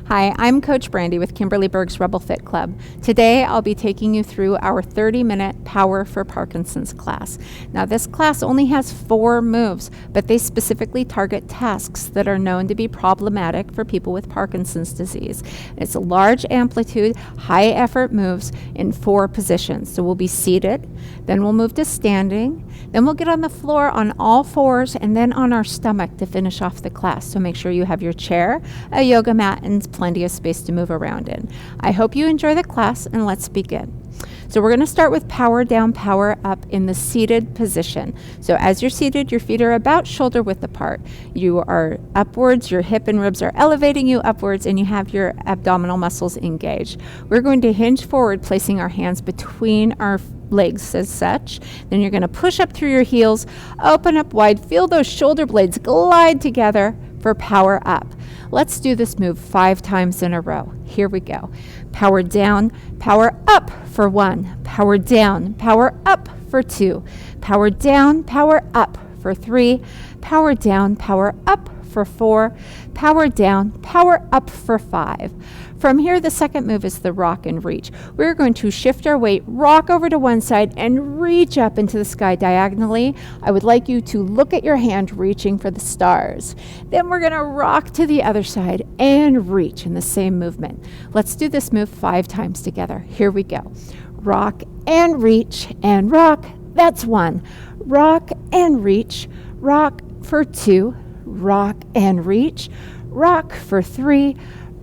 Hi, I'm Coach Brandy with Kimberly Berg's Rebel Fit Club. Today I'll be taking you through our 30-minute Power for Parkinson's class. Now this class only has 4 moves, but they specifically target tasks that are known to be problematic for people with Parkinson's disease. It's a large amplitude, high effort moves in 4 positions. So we'll be seated, then we'll move to standing, then we'll get on the floor on all 4s and then on our stomach to finish off the class. So make sure you have your chair, a yoga mat, and plenty of space to move around in. I hope you enjoy the class, and let's begin. So we're going to start with power down, power up in the seated position. So as you're seated, your feet are about shoulder width apart. You are upwards, your hip and ribs are elevating you upwards, and you have your abdominal muscles engaged. We're going to hinge forward, placing our hands between our legs as such. Then you're going to push up through your heels, open up wide, feel those shoulder blades glide together for power up. Let's do this move 5 times in a row. Here we go. Power down, power up for 1. Power down, power up for 2. Power down, power up for 3. Power down, power up for 4. Power down, power up for 5. From here, the second move is the rock and reach. We're going to shift our weight, rock over to one side, and reach up into the sky diagonally. I would like you to look at your hand reaching for the stars. Then we're going to rock to the other side and reach in the same movement. Let's do this move 5 times together. Here we go. Rock and reach and rock. That's 1. Rock and reach. Rock for 2. Rock and reach. Rock for 3.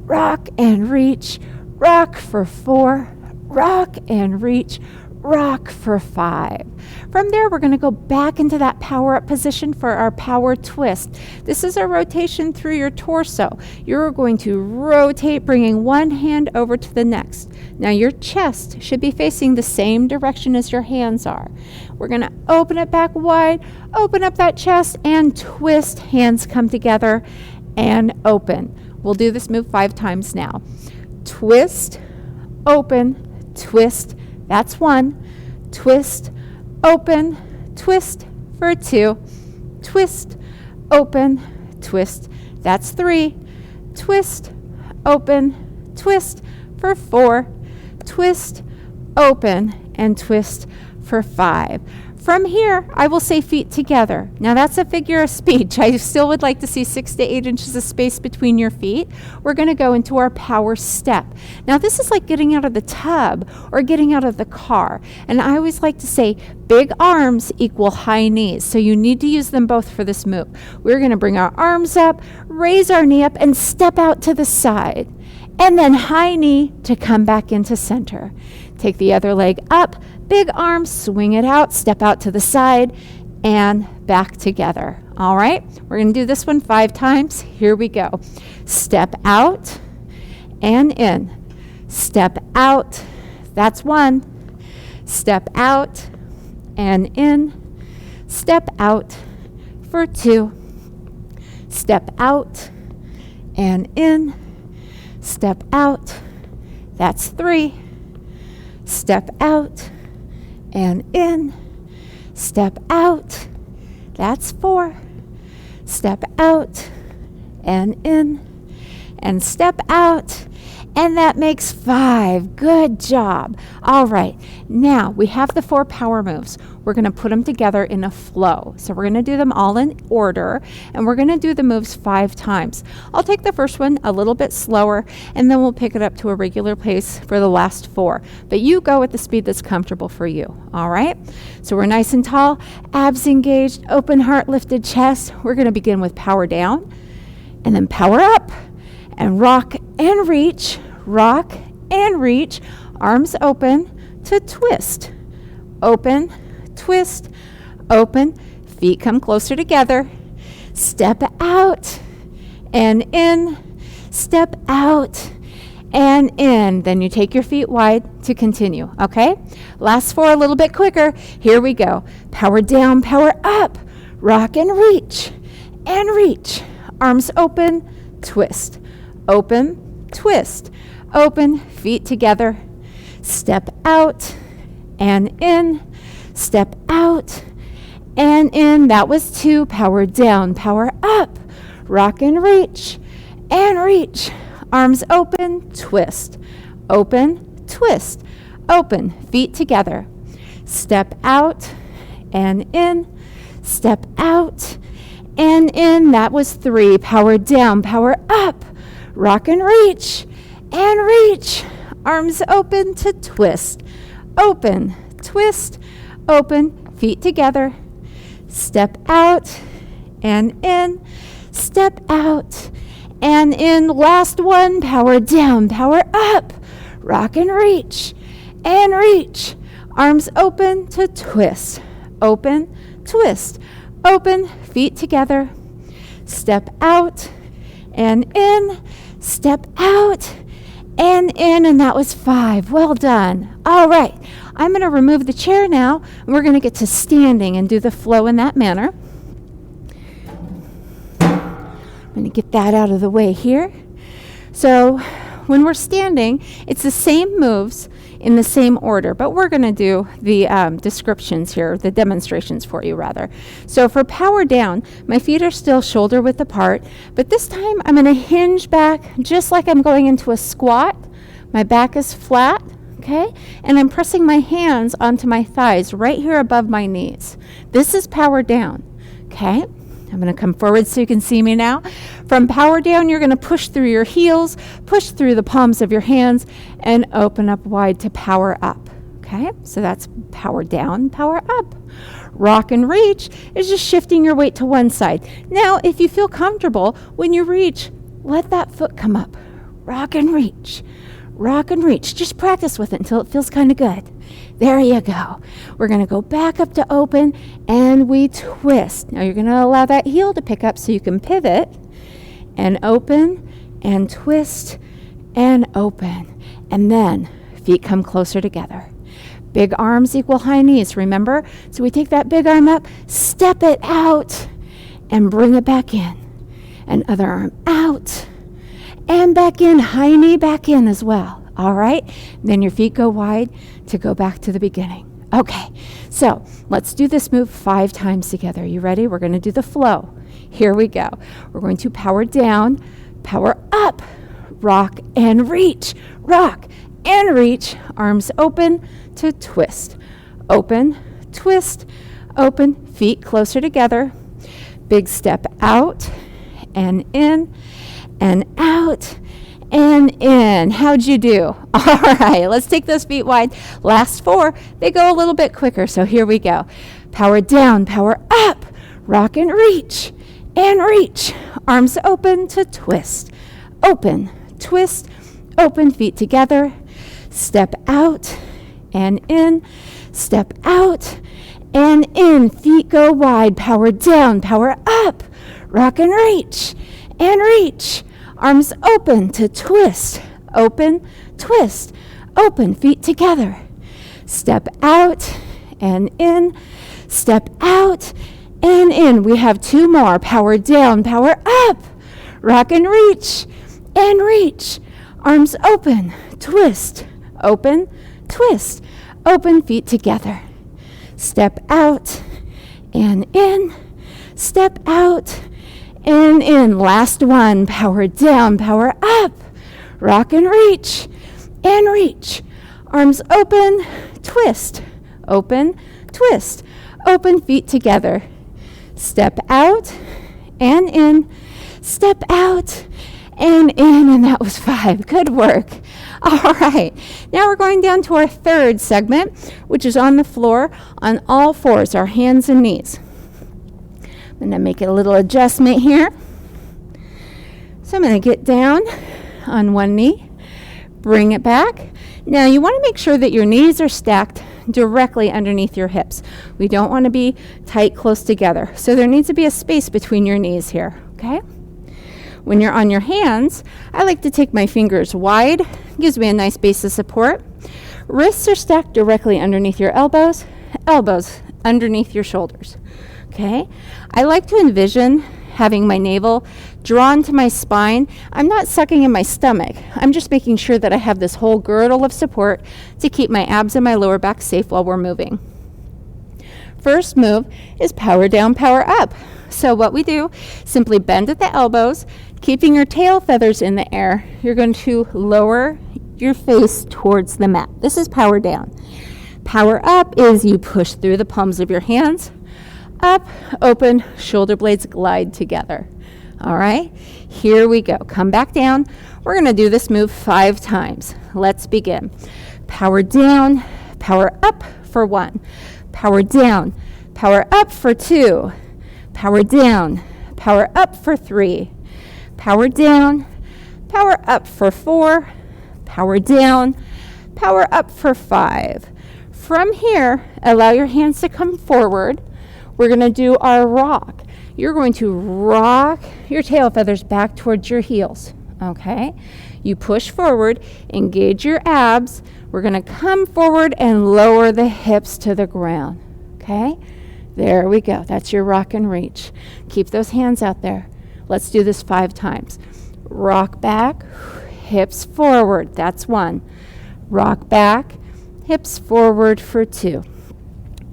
Rock and reach, rock for 4, rock and reach, rock for 5. From there, we're going to go back into that power up position for our power twist. This is a rotation through your torso. You're going to rotate, bringing one hand over to the next. Now your chest should be facing the same direction as your hands are. We're going to open it back wide, open up that chest, and twist. Hands come together and open. We'll do this move 5 times now. Twist, open, twist. That's 1. Twist, open, twist for 2. Twist, open, twist. That's 3. Twist, open, twist for 4. Twist, open, and twist for 5. From here, I will say feet together. Now that's a figure of speech. I still would like to see 6 to 8 inches of space between your feet. We're going to go into our power step. Now this is like getting out of the tub or getting out of the car. And I always like to say big arms equal high knees. So you need to use them both for this move. We're going to bring our arms up, raise our knee up, and step out to the side. And then high knee to come back into center. Take the other leg up, big arms, swing it out, step out to the side, and back together. All right, we're going to do this one 5 times. Here we go. Step out and in. Step out. That's 1. Step out and in. Step out for 2. Step out and in. Step out. That's 3. Step out and in. Step out. That's 4. Step out and in. And step out. And that makes 5. Good job. All right. Now we have the 4 power moves. We're going to put them together in a flow. So we're going to do them all in order, and we're going to do the moves 5 times. I'll take the first one a little bit slower, and then we'll pick it up to a regular pace for the last 4. But you go at the speed that's comfortable for you. All right? So we're nice and tall, abs engaged, open heart, lifted chest. We're going to begin with power down, and then power up, and rock and reach, arms open to twist. Open, twist, open, feet come closer together. Step out and in, step out and in. Then you take your feet wide to continue, okay? Last 4 a little bit quicker. Here we go. Power down, power up, rock and reach, arms open, twist. Open, twist, open, feet together, step out and in, step out and in. That was 2. Power down, power up, rock and reach, arms open, twist, open, twist, open, feet together. Step out and in, step out and in. That was 3. Power down, power up, rock and reach, arms open to twist, open, twist, open, feet together. Step out and in, step out and in. Last one, power down, power up, rock and reach, arms open to twist, open, twist, open, feet together. Step out and in, step out and in, and that was 5. Well done. All right, I'm going to remove the chair now, and we're going to get to standing and do the flow in that manner. I'm going to get that out of the way here. So when we're standing, it's the same moves in the same order, but we're going to do the descriptions here, the demonstrations for you rather. So for power down, my feet are still shoulder width apart, but this time I'm going to hinge back just like I'm going into a squat. My back is flat, okay? And I'm pressing my hands onto my thighs right here above my knees. This is power down, okay? I'm going to come forward so you can see me now. From power down, you're going to push through your heels, push through the palms of your hands, and open up wide to power up. Okay, so that's power down, power up. Rock and reach is just shifting your weight to one side. Now, if you feel comfortable, when you reach, let that foot come up. Rock and reach. Rock and reach. Just practice with it until it feels kind of good. There you go. We're going to go back up to open, and we twist. Now you're going to allow that heel to pick up so you can pivot and open and twist and open. And then feet come closer together. Big arms equal high knees, remember? So we take that big arm up, step it out, and bring it back in. And other arm out and back in, high knee back in as well. All right, then your feet go wide to go back to the beginning. Okay, so let's do this move 5 times together. You ready? We're going to do the flow. Here we go. We're going to power down, power up, rock and reach, arms open to twist, open, twist, open, feet closer together. Big step out and in and out and in. How'd you do? All right, let's take those feet wide. Last 4, they go a little bit quicker, so here we go. Power down, power up, rock and reach, arms open to twist, open, twist, open, feet together, step out and in, step out and in, feet go wide, power down, power up, rock and reach, arms open to twist, open, twist, open, feet together. Step out and in, step out and in. We have 2 more. Power down, power up, rock and reach, arms open, twist, open, twist, open, feet together. Step out and in, step out and in. Last one. Power down, power up, rock and reach, arms open, twist, open, twist, open, feet together. Step out and in, step out and in, and that was 5. Good work. All right, now we're going down to our 3rd segment, which is on the floor on all 4s, our hands and knees. I'm going to make a little adjustment here. So I'm going to get down on one knee, bring it back. Now you want to make sure that your knees are stacked directly underneath your hips. We don't want to be tight close together. So there needs to be a space between your knees here, okay? When you're on your hands, I like to take my fingers wide. Gives me a nice base of support. Wrists are stacked directly underneath your elbows, elbows underneath your shoulders. Okay? I like to envision having my navel drawn to my spine. I'm not sucking in my stomach. I'm just making sure that I have this whole girdle of support to keep my abs and my lower back safe while we're moving. First move is power down, power up. So what we do, simply bend at the elbows, keeping your tail feathers in the air. You're going to lower your face towards the mat. This is power down. Power up is you push through the palms of your hands. Up, open, shoulder blades glide together. All right, here we go. Come back down. We're going to do this move 5 times. Let's begin. Power down, power up for 1. Power down, power up for 2. Power down, power up for 3. Power down, power up for 4. Power down, power up for 5. From here, allow your hands to come forward. We're going to do our rock. You're going to rock your tail feathers back towards your heels, okay? You push forward, engage your abs. We're going to come forward and lower the hips to the ground, okay? There we go. That's your rock and reach. Keep those hands out there. Let's do this 5 times. Rock back, hips forward. That's 1. Rock back, hips forward for 2.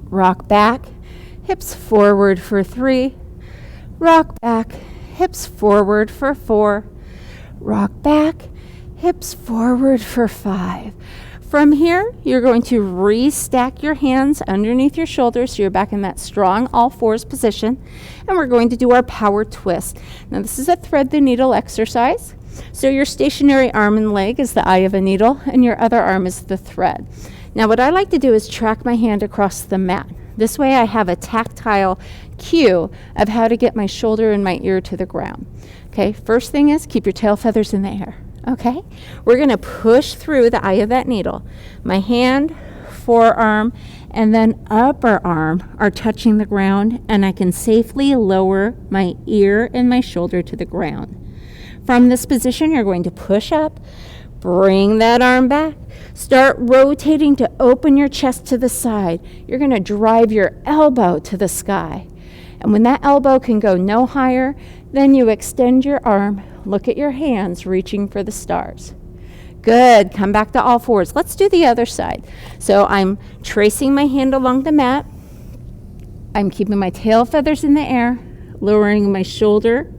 Rock back, hips forward for 3. Rock back, hips forward for 4. Rock back, hips forward for 5. From here, you're going to restack your hands underneath your shoulders so you're back in that strong all fours position. And we're going to do our power twist. Now this is a thread the needle exercise. So your stationary arm and leg is the eye of a needle and your other arm is the thread. Now what I like to do is track my hand across the mat. This way I have a tactile cue of how to get my shoulder and my ear to the ground. Okay, first thing is keep your tail feathers in the air. Okay, we're going to push through the eye of that needle. My hand, forearm, and then upper arm are touching the ground, and I can safely lower my ear and my shoulder to the ground. From this position, you're going to push up, bring that arm back, start rotating to open your chest to the side. You're going to drive your elbow to the sky. And when that elbow can go no higher, then you extend your arm, look at your hands reaching for the stars. Good, come back to all fours. Let's do the other side. So I'm tracing my hand along the mat. I'm keeping my tail feathers in the air, lowering my shoulder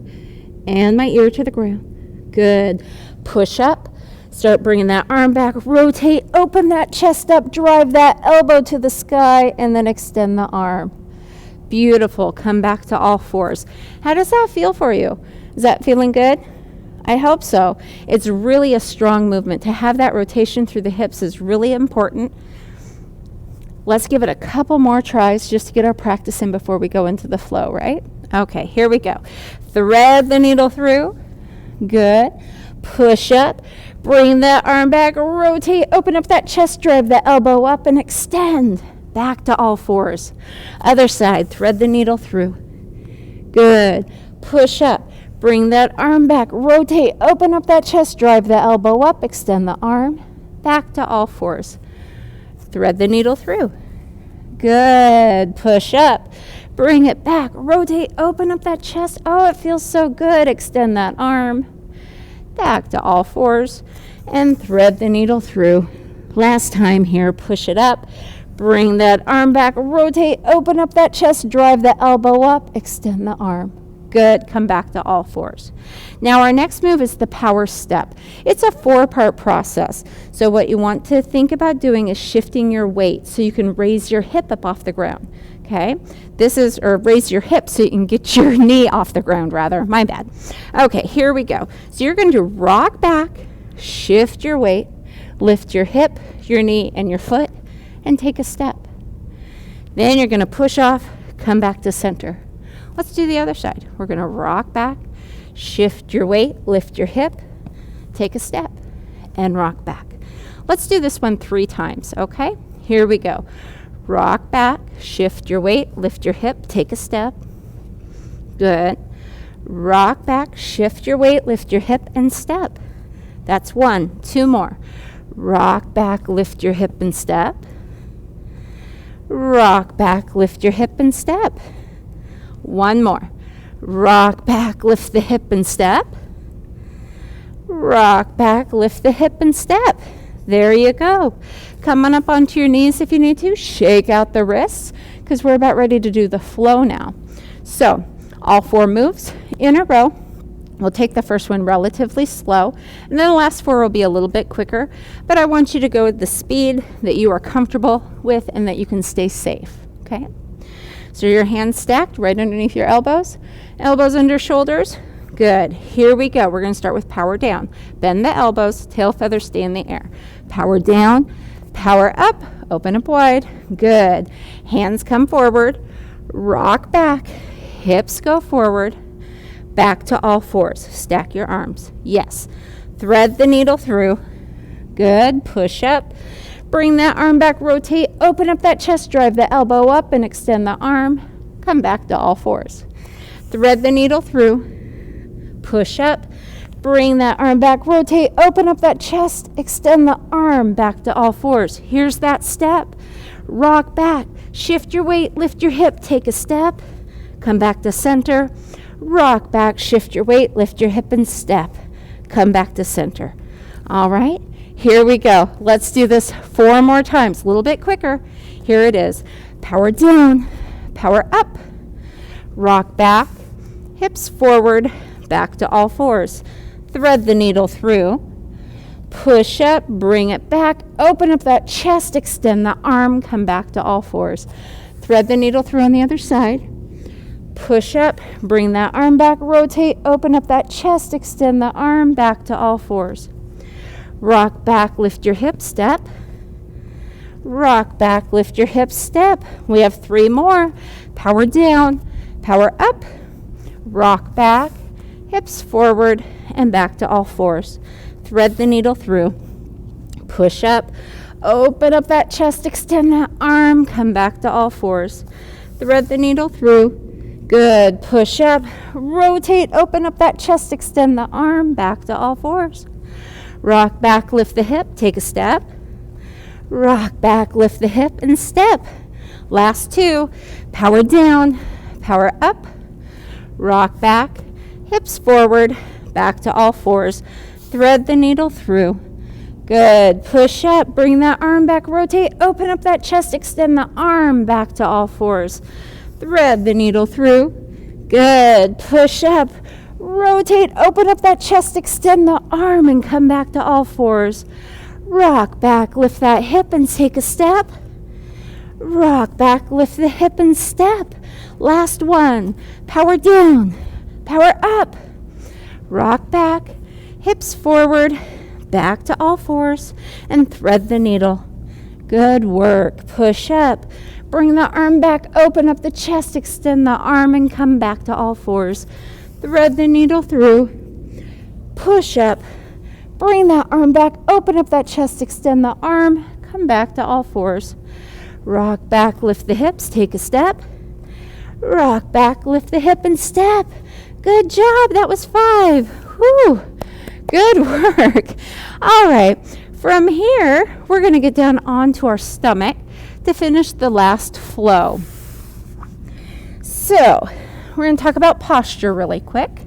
and my ear to the ground. Good, push up, start bringing that arm back, rotate, open that chest up, drive that elbow to the sky, and then extend the arm. Beautiful. Come back to all fours. How does that feel for you? Is that feeling good? I hope so. It's really a strong movement. To have that rotation through the hips is really important. Let's give it a couple more tries just to get our practice in before we go into the flow, right? Okay, here we go. Thread the needle through. Good. Push up. Bring that arm back. Rotate. Open up that chest. Drive the elbow up and extend. Back to all fours. Other side, thread the needle through. Good. Push up. Bring that arm back. Rotate. Open up that chest. Drive the elbow up. Extend the arm. Back to all fours. Thread the needle through. Good. Push up. Bring it back. Rotate. Open up that chest. Oh, it feels so good. Extend that arm. Back to all fours. And thread the needle through. Last time here. Push it up. Bring that arm back, rotate, open up that chest, drive the elbow up, extend the arm. Good, come back to all fours. Now our next move is the power step. It's a 4-part process. So what you want to think about doing is shifting your weight so you can raise your hip up off the ground, okay? Or raise your hip so you can get your knee off the ground rather, my bad. Okay, here we go. So you're going to rock back, shift your weight, lift your hip, your knee, and your foot, and take a step. Then you're going to push off, come back to center. Let's do the other side. We're going to rock back, shift your weight, lift your hip, take a step, and rock back. Let's do this one 3 times, okay? Here we go. Rock back, shift your weight, lift your hip, take a step. Good. Rock back, shift your weight, lift your hip, and step. That's 1. 2 more. Rock back, lift your hip, and step. Rock back, lift your hip, and step. 1 more. Rock back, lift the hip, and step. Rock back, lift the hip, and step. There you go. Come on up onto your knees if you need to. Shake out the wrists because we're about ready to do the flow now. So All 4 moves in a row. We'll take the first one relatively slow, and then the last 4 will be a little bit quicker, but I want you to go at the speed that you are comfortable with and that you can stay safe, okay? So your hands stacked right underneath your elbows, elbows under shoulders. Good. Here we go. We're going to start with power down. Bend the elbows, tail feathers stay in the air. Power down, power up, open up wide. Good. Hands come forward, rock back, hips go forward. Back to all 4s. Stack your arms. Yes. Thread the needle through. Good. Push up. Bring that arm back. Rotate. Open up that chest. Drive the elbow up and extend the arm. Come back to all 4s. Thread the needle through. Push up. Bring that arm back. Rotate. Open up that chest. Extend the arm back to all 4s. Here's that step. Rock back. Shift your weight. Lift your hip. Take a step. Come back to center. Rock back, shift your weight, lift your hip and step. Come back to center. All right, here we go. Let's do this 4 more times, a little bit quicker. Here it is. Power down, power up. Rock back, hips forward, back to all 4s. Thread the needle through. Push up, bring it back. Open up that chest, extend the arm, come back to all 4s. Thread the needle through on the other side. Push up, bring that arm back, rotate, open up that chest, extend the arm back to all 4s. Rock back, lift your hip, step. Rock back, lift your hip, step. We have 3 more. Power down, power up, rock back, hips forward, and back to all 4s. Thread the needle through. Push up, open up that chest, extend that arm, come back to all 4s. Thread the needle through. Good. Push up, rotate, open up that chest, extend the arm, back to all 4s. Rock back, lift the hip, take a step. Rock back, lift the hip, and step. Last 2. Power down, power up, rock back, hips forward, back to all 4s. Thread the needle through. Good. Push up, bring that arm back, rotate, open up that chest, extend the arm, back to all 4s. Thread the needle through. Good. Push up. Rotate. Open up that chest. Extend the arm and come back to all 4s. Rock back. Lift that hip and take a step. Rock back. Lift the hip and step. Last 1. Power down. Power up. Rock back. Hips forward. Back to all 4s. And thread the needle. Good work. Push up. Bring the arm back, open up the chest, extend the arm, and come back to all 4s. Thread the needle through. Push up. Bring that arm back, open up that chest, extend the arm, come back to all 4s. Rock back, lift the hips, take a step. Rock back, lift the hip, and step. Good job. That was 5. Whew. Good work. All right. From here, we're going to get down onto our stomach to finish the last flow. So, we're going to talk about posture really quick.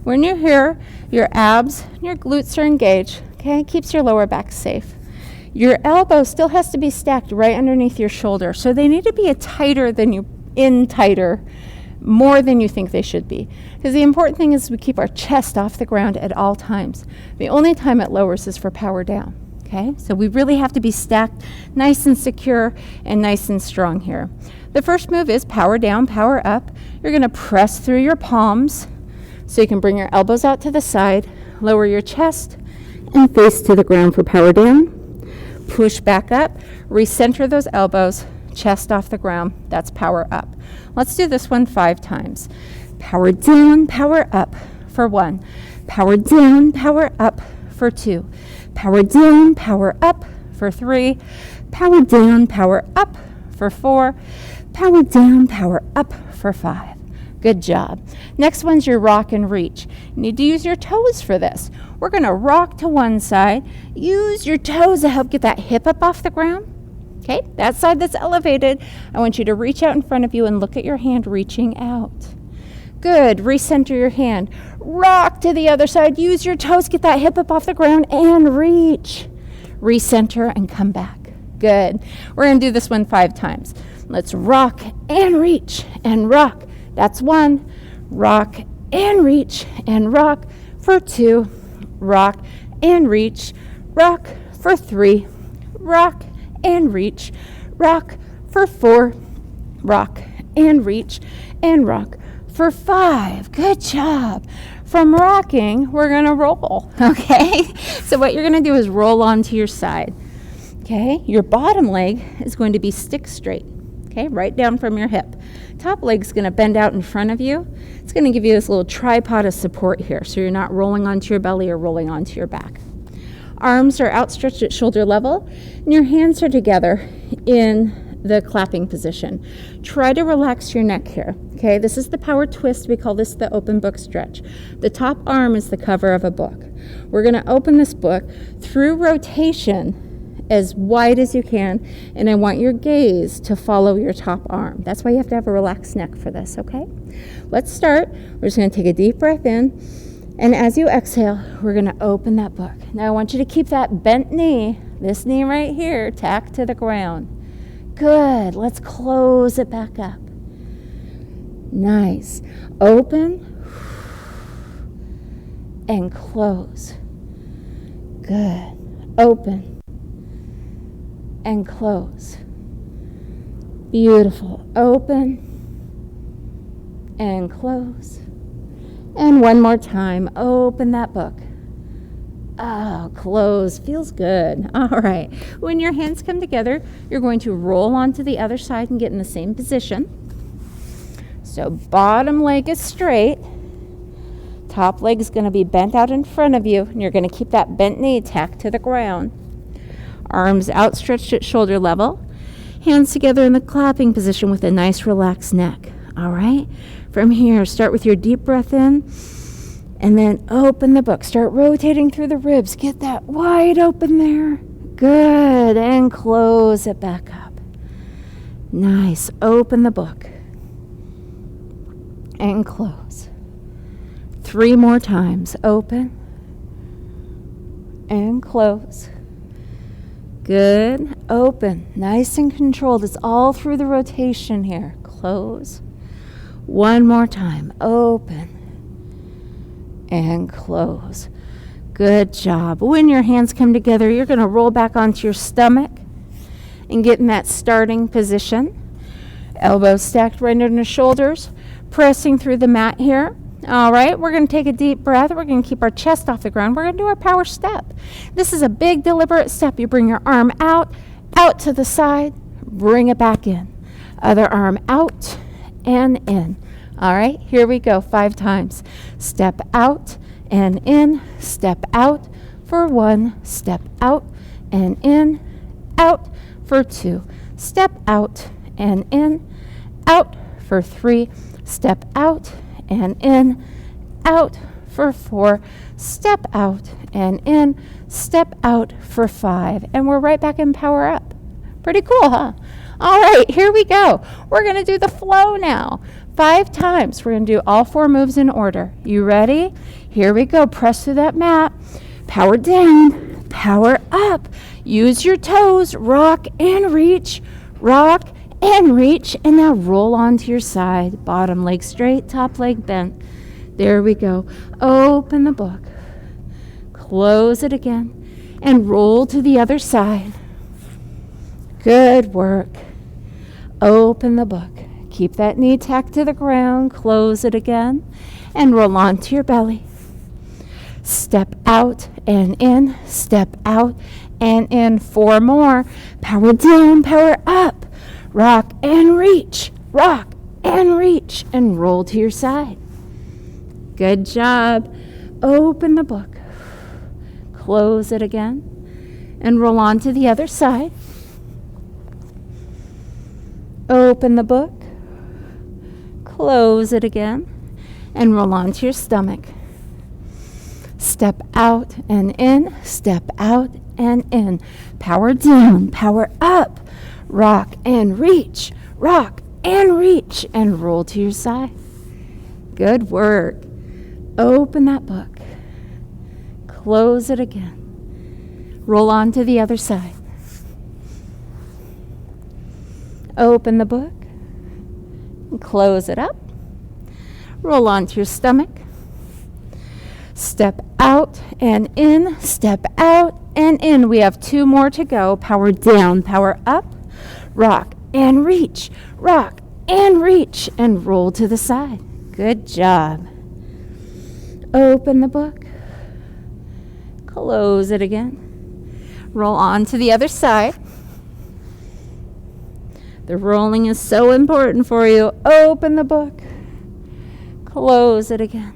When you're here, your abs and your glutes are engaged, okay? Keeps your lower back safe. Your elbow still has to be stacked right underneath your shoulder, so they need to be tighter, more than you think they should be. Because the important thing is we keep our chest off the ground at all times. The only time it lowers is for power down. Okay, so we really have to be stacked nice and secure and nice and strong here. The first move is power down, power up. You're going to press through your palms so you can bring your elbows out to the side, lower your chest, and face to the ground for power down. Push back up, recenter those elbows, chest off the ground. That's power up. Let's do this one 5 times. Power down, power up for 1. Power down, power up for 2. Power down, power up for 3. Power down, power up for 4. Power down, power up for 5. Good job. Next one's your rock and reach. You need to use your toes for this. We're going to rock to one side. Use your toes to help get that hip up off the ground. Okay, that side that's elevated, I want you to reach out in front of you and look at your hand reaching out. Good. Recenter your hand. Rock to the other side. Use your toes. Get that hip up off the ground and reach. Recenter and come back. Good. We're going to do this one 5 times. Let's rock and reach and rock. That's 1. rock and reach and rock for 2, rock and reach, rock for 3, rock and reach, rock for 4, rock and reach and rock for 5. Good job. From rocking, we're going to roll, okay? So what you're going to do is roll onto your side, okay? Your bottom leg is going to be stick straight, okay? Right down from your hip. Top leg's going to bend out in front of you. It's going to give you this little tripod of support here, so you're not rolling onto your belly or rolling onto your back. Arms are outstretched at shoulder level, and your hands are together in the clapping position. Try to relax your neck here, okay? This is the power twist. We call this the open book stretch. The top arm is the cover of a book. We're going to open this book through rotation as wide as you can, and I want your gaze to follow your top arm. That's why you have to have a relaxed neck for this, okay? Let's start. We're just going to take a deep breath in, and as you exhale, we're going to open that book. Now I want you to keep that bent knee, this knee right here, tacked to the ground. Good. Let's close it back up. Nice. Open and close. Good. Open and close. Beautiful. Open and close. And one more time. Open that book. Oh, close. Feels good. All right. When your hands come together, you're going to roll onto the other side and get in the same position. So bottom leg is straight. Top leg is going to be bent out in front of you, and you're going to keep that bent knee tacked to the ground. Arms outstretched at shoulder level. Hands together in the clapping position with a nice relaxed neck. All right. From here, start with your deep breath in. And then open the book. Start rotating through the ribs. Get that wide open there. Good. And close it back up. Nice. Open the book. And close. 3 more times. Open. And close. Good. Open. Nice and controlled. It's all through the rotation here. Close. 1 more time. Open. And close. Good job. When your hands come together, you're going to roll back onto your stomach and get in that starting position. Elbows stacked right under the shoulders, pressing through the mat here. All right, we're going to take a deep breath. We're going to keep our chest off the ground. We're going to do our power step. This is a big, deliberate step. You bring your arm out to the side, bring it back in. Other arm out and in. All right, here we go 5 times. Step out and in, step out for 1, step out and in, out for 2, step out and in, out for 3, step out and in, out for 4, step out and in, step out for 5. And we're right back in power up. Pretty cool, huh? All right, here we go. We're going to do the flow now. 5 times. We're going to do all 4 moves in order. You ready? Here we go. Press through that mat. Power down. Power up. Use your toes. Rock and reach. Rock and reach. And now roll onto your side. Bottom leg straight. Top leg bent. There we go. Open the book. Close it again. And roll to the other side. Good work. Open the book. Keep that knee tacked to the ground. Close it again. And roll onto your belly. Step out and in. Step out and in. 4 more. Power down, power up. Rock and reach. Rock and reach. And roll to your side. Good job. Open the book. Close it again. And roll on to the other side. Open the book. Close it again. And roll onto your stomach. Step out and in. Step out and in. Power down. Power up. Rock and reach. Rock and reach. And roll to your side. Good work. Open that book. Close it again. Roll on to the other side. Open the book. Close it up. Roll onto your stomach. Step out and in, step out and in. We have 2 more to go. Power down, power up, rock and reach, rock and reach, and roll to the side. Good job. Open the book. Close it again. Roll on to the other side. The rolling is so important for you. Open the book. Close it again.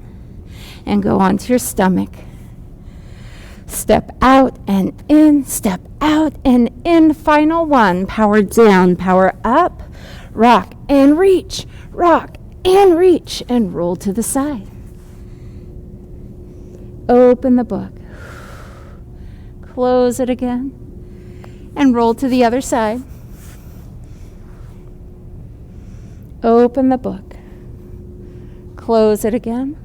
And go onto your stomach. Step out and in, step out and in. Final one. Power down, power up, rock and reach, and roll to the side. Open the book. Close it again. And roll to the other side. Open the book. Close it again.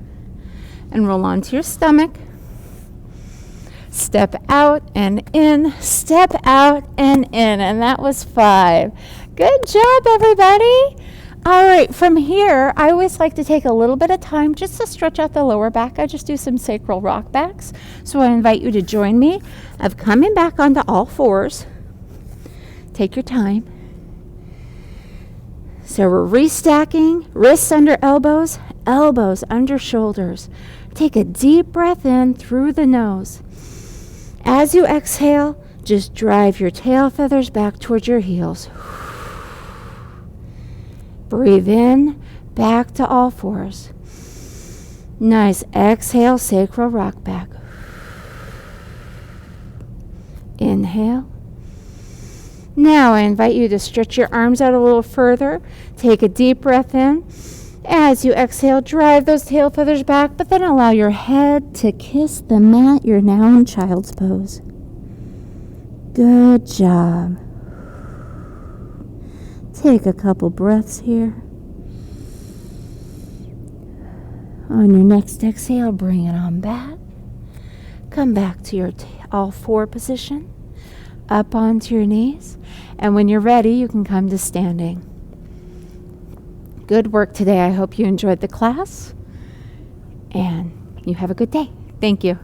And roll onto your stomach. Step out and in, step out and in. And that was 5. Good job, everybody. All right, from here, I always like to take a little bit of time just to stretch out the lower back. I just do some sacral rock backs. So I invite you to join me of coming back onto all 4s. Take your time. So we're restacking, wrists under elbows, elbows under shoulders. Take a deep breath in through the nose. As you exhale, just drive your tail feathers back towards your heels. Breathe in, back to all 4s. Nice. Exhale, sacral rock back. Inhale. Now I invite you to stretch your arms out a little further. Take a deep breath in. As you exhale, drive those tail feathers back, but then allow your head to kiss the mat. You're now in child's pose. Good job. Take a couple breaths here. On your next exhale, bring it on back. Come back to your all 4 position. Up onto your knees. And when you're ready, you can come to standing. Good work today. I hope you enjoyed the class. And you have a good day. Thank you.